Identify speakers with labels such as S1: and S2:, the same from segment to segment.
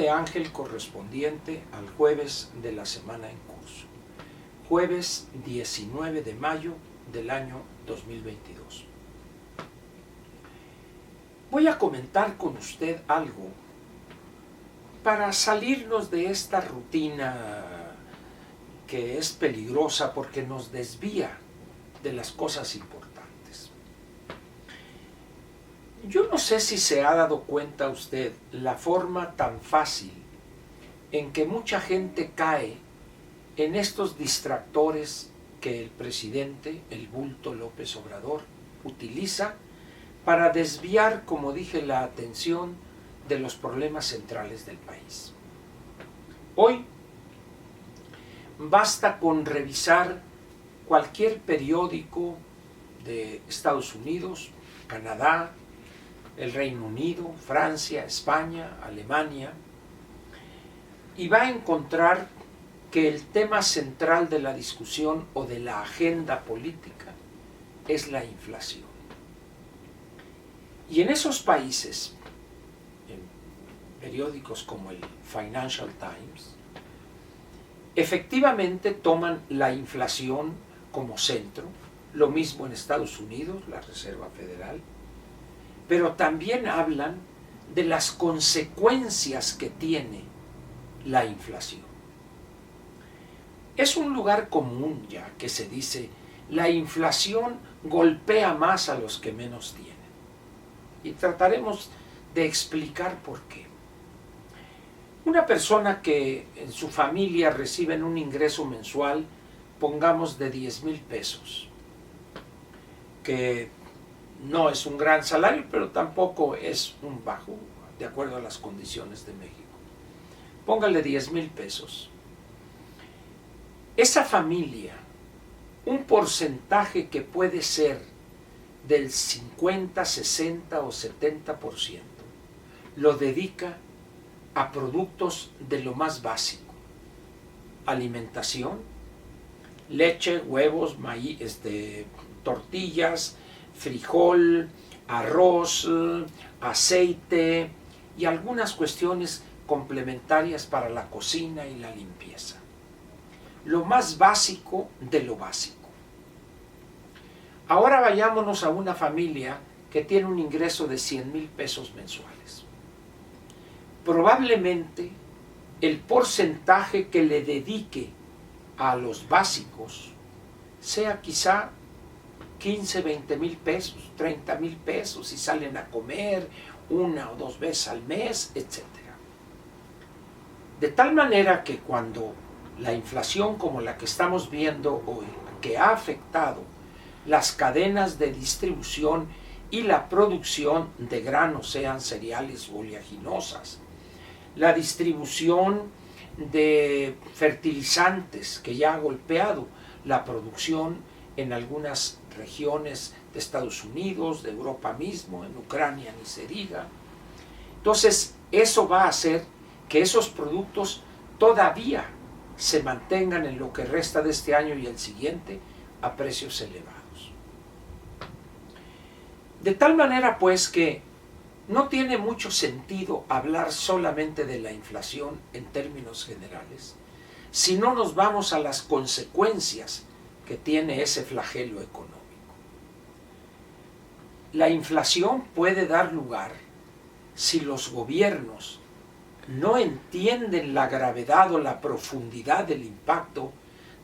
S1: de Ángel correspondiente al jueves de la semana en curso, jueves 19 de mayo del año 2022. Voy a comentar con usted algo para salirnos de esta rutina que es peligrosa porque nos desvía de las cosas importantes. Yo no sé si se ha dado cuenta usted la forma tan fácil en que mucha gente cae en estos distractores que el presidente, el bulto López Obrador, utiliza para desviar, como dije, la atención de los problemas centrales del país. Hoy basta con revisar cualquier periódico de Estados Unidos, Canadá, el Reino Unido, Francia, España, Alemania, y va a encontrar que el tema central de la discusión o de la agenda política es la inflación. Y en esos países, en periódicos como el Financial Times, efectivamente toman la inflación como centro, lo mismo en Estados Unidos, la Reserva Federal, pero también hablan de las consecuencias que tiene la inflación. Es un lugar común ya que se dice, la inflación golpea más a los que menos tienen. Y trataremos de explicar por qué. Una persona que en su familia reciben un ingreso mensual, pongamos de 10,000 pesos, que no es un gran salario, pero tampoco es un bajo, de acuerdo a las condiciones de México. Póngale 10,000 pesos. Esa familia, un porcentaje que puede ser del 50, 60 o 70%, lo dedica a productos de lo más básico: alimentación, leche, huevos, maíz, tortillas, frijol, arroz, aceite y algunas cuestiones complementarias para la cocina y la limpieza. Lo más básico de lo básico. Ahora vayámonos a una familia que tiene un ingreso de 100,000 pesos mensuales. Probablemente el porcentaje que le dedique a los básicos sea quizá 15, 20,000 pesos, 30,000 pesos si salen a comer una o dos veces al mes, etc. De tal manera que cuando la inflación como la que estamos viendo hoy, que ha afectado las cadenas de distribución y la producción de granos, sean cereales o oleaginosas, la distribución de fertilizantes que ya ha golpeado la producción en algunas regiones de Estados Unidos, de Europa mismo, en Ucrania ni se diga. Entonces, eso va a hacer que esos productos todavía se mantengan en lo que resta de este año y el siguiente a precios elevados. De tal manera, pues, que no tiene mucho sentido hablar solamente de la inflación en términos generales, si no nos vamos a las consecuencias que tiene ese flagelo económico. La inflación puede dar lugar, si los gobiernos no entienden la gravedad o la profundidad del impacto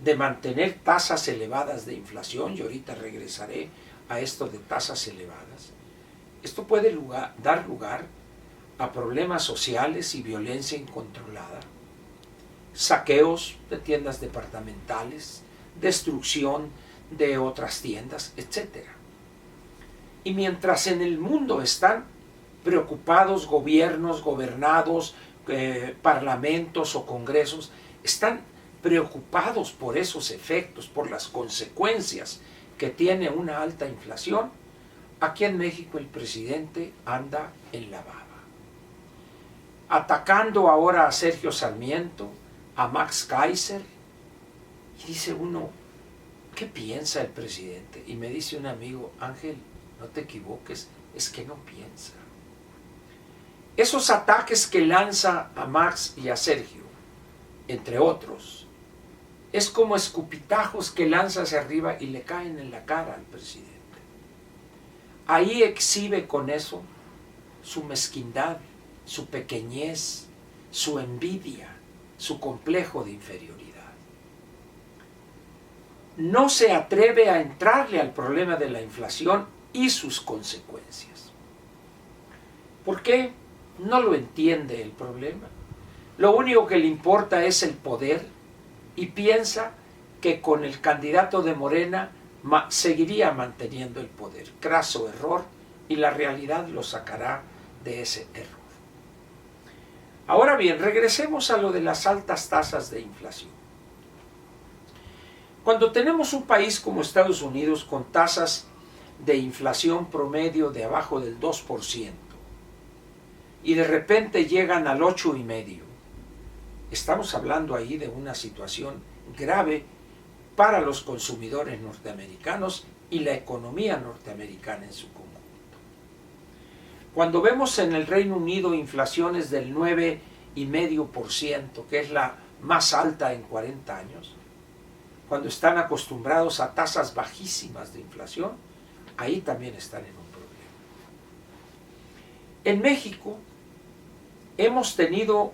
S1: de mantener tasas elevadas de inflación, y ahorita regresaré a esto de tasas elevadas. Esto puede dar lugar a problemas sociales y violencia incontrolada, saqueos de tiendas departamentales, destrucción de otras tiendas, etc. Y mientras en el mundo están preocupados gobiernos, gobernados, parlamentos o congresos, están preocupados por esos efectos, por las consecuencias que tiene una alta inflación, aquí en México el presidente anda en la baba. Atacando ahora a Sergio Sarmiento, a Max Kaiser, y dice uno, ¿qué piensa el presidente? Y me dice un amigo, Ángel, no te equivoques, es que no piensa. Esos ataques que lanza a Max y a Sergio, entre otros, es como escupitajos que lanza hacia arriba y le caen en la cara al presidente. Ahí exhibe con eso su mezquindad, su pequeñez, su envidia, su complejo de inferioridad. No se atreve a entrarle al problema de la inflación y sus consecuencias. ¿Por qué? No lo entiende el problema. Lo único que le importa es el poder y piensa que con el candidato de Morena seguiría manteniendo el poder. Craso error, y la realidad lo sacará de ese error. Ahora bien, regresemos a lo de las altas tasas de inflación. Cuando tenemos un país como Estados Unidos con tasas de inflación promedio de abajo del 2% y de repente llegan al 8,5%, estamos hablando ahí de una situación grave para los consumidores norteamericanos y la economía norteamericana en su conjunto. Cuando vemos en el Reino Unido inflaciones del 9,5%, que es la más alta en 40 años, cuando están acostumbrados a tasas bajísimas de inflación, ahí también están en un problema. En México hemos tenido,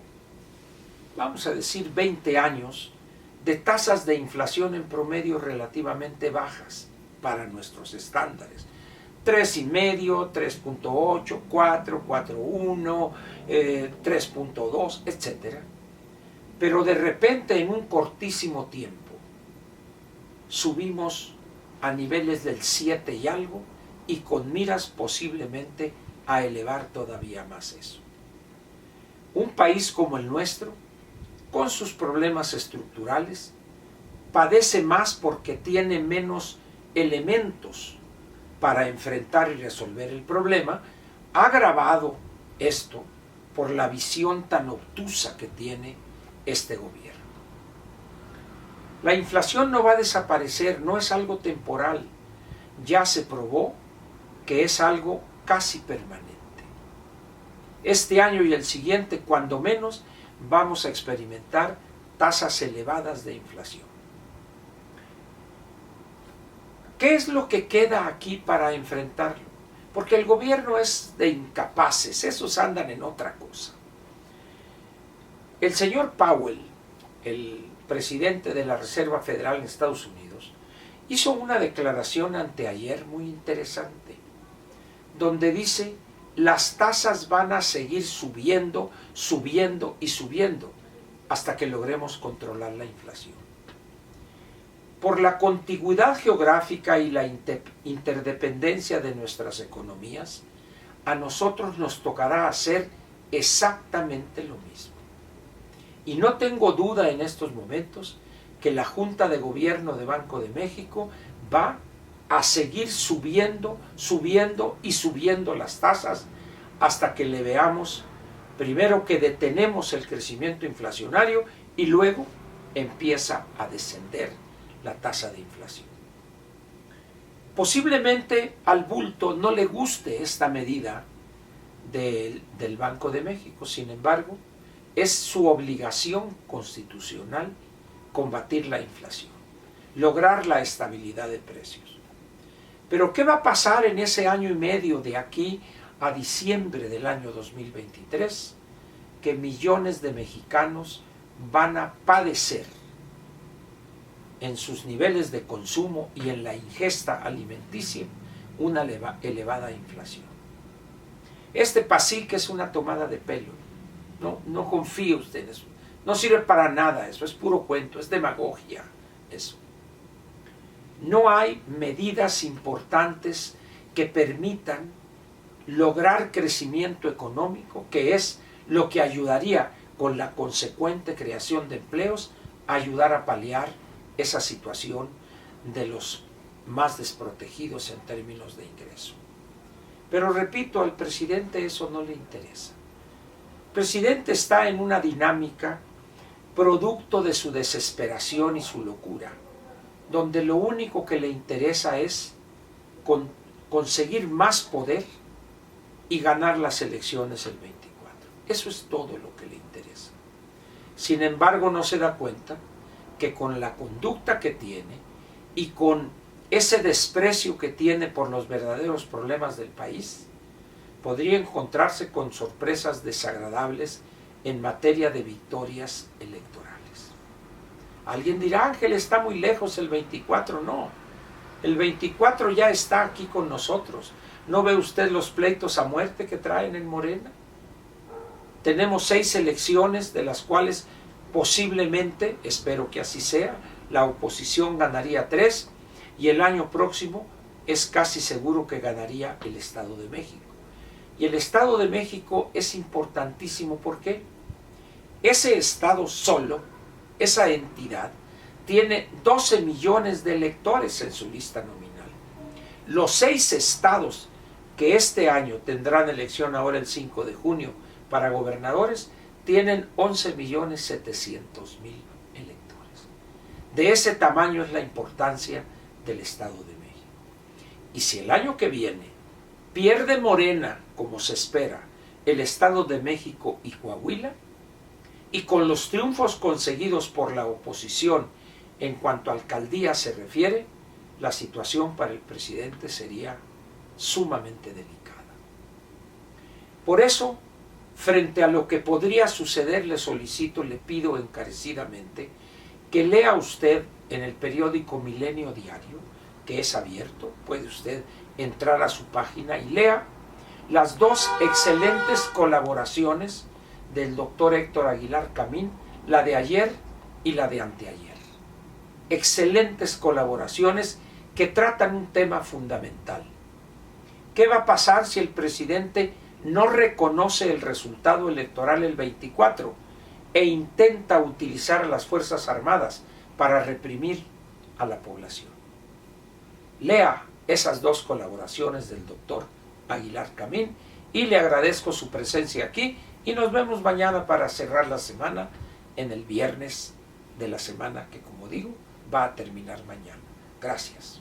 S1: vamos a decir, 20 años de tasas de inflación en promedio relativamente bajas para nuestros estándares. 3,5, 3,8, 4, 4,1, 3,2, etc. Pero de repente, en un cortísimo tiempo, subimos a niveles del 7 y algo, y con miras posiblemente a elevar todavía más eso. Un país como el nuestro, con sus problemas estructurales, padece más porque tiene menos elementos para enfrentar y resolver el problema, agravado esto por la visión tan obtusa que tiene este gobierno. La inflación no va a desaparecer, no es algo temporal, ya se probó que es algo casi permanente. Este año y el siguiente, cuando menos, vamos a experimentar tasas elevadas de inflación. ¿Qué es lo que queda aquí para enfrentarlo? Porque el gobierno es de incapaces, esos andan en otra cosa. El señor Powell, el presidente de la Reserva Federal en Estados Unidos, hizo una declaración anteayer muy interesante, donde dice: las tasas van a seguir subiendo, subiendo y subiendo hasta que logremos controlar la inflación. Por la contigüidad geográfica y la interdependencia de nuestras economías, a nosotros nos tocará hacer exactamente lo mismo. Y no tengo duda en estos momentos que la Junta de Gobierno de Banco de México va a seguir subiendo, subiendo y subiendo las tasas hasta que le veamos, primero, que detenemos el crecimiento inflacionario y luego empieza a descender la tasa de inflación. Posiblemente al bulto no le guste esta medida del Banco de México, sin embargo, es su obligación constitucional combatir la inflación, lograr la estabilidad de precios. Pero ¿qué va a pasar en ese año y medio de aquí a diciembre del año 2023? Que millones de mexicanos van a padecer en sus niveles de consumo y en la ingesta alimenticia una elevada inflación. Este PASIC es una tomada de pelo. No confíe usted en eso. No sirve para nada eso, es puro cuento, es demagogia eso. No hay medidas importantes que permitan lograr crecimiento económico, que es lo que ayudaría, con la consecuente creación de empleos, a ayudar a paliar esa situación de los más desprotegidos en términos de ingreso. Pero repito, al presidente eso no le interesa. El presidente está en una dinámica producto de su desesperación y su locura, donde lo único que le interesa es conseguir más poder y ganar las elecciones el 24. Eso es todo lo que le interesa. Sin embargo, no se da cuenta que con la conducta que tiene y con ese desprecio que tiene por los verdaderos problemas del país, podría encontrarse con sorpresas desagradables en materia de victorias electorales. Alguien dirá, Ángel, está muy lejos el 24. No, el 24 ya está aquí con nosotros. ¿No ve usted los pleitos a muerte que traen en Morena? Tenemos 6 elecciones, de las cuales posiblemente, espero que así sea, la oposición ganaría 3, y el año próximo es casi seguro que ganaría el Estado de México. Y el Estado de México es importantísimo porque ese Estado solo, esa entidad, tiene 12 millones de electores en su lista nominal. Los 6 estados que este año tendrán elección ahora el 5 de junio para gobernadores, tienen 11.700.000 electores. De ese tamaño es la importancia del Estado de México. Y si el año que viene pierde Morena, como se espera, el Estado de México y Coahuila, y con los triunfos conseguidos por la oposición en cuanto a alcaldía se refiere, la situación para el presidente sería sumamente delicada. Por eso, frente a lo que podría suceder, le solicito, le pido encarecidamente que lea usted en el periódico Milenio Diario, que es abierto, puede usted entrar a su página y lea las 2 excelentes colaboraciones del doctor Héctor Aguilar Camín, la de ayer y la de anteayer. Excelentes colaboraciones que tratan un tema fundamental. ¿Qué va a pasar si el presidente no reconoce el resultado electoral el 24 e intenta utilizar a las Fuerzas Armadas para reprimir a la población? Lea esas 2 colaboraciones del doctor Aguilar Camín y le agradezco su presencia aquí y nos vemos mañana para cerrar la semana en el viernes de la semana que, como digo, va a terminar mañana. Gracias.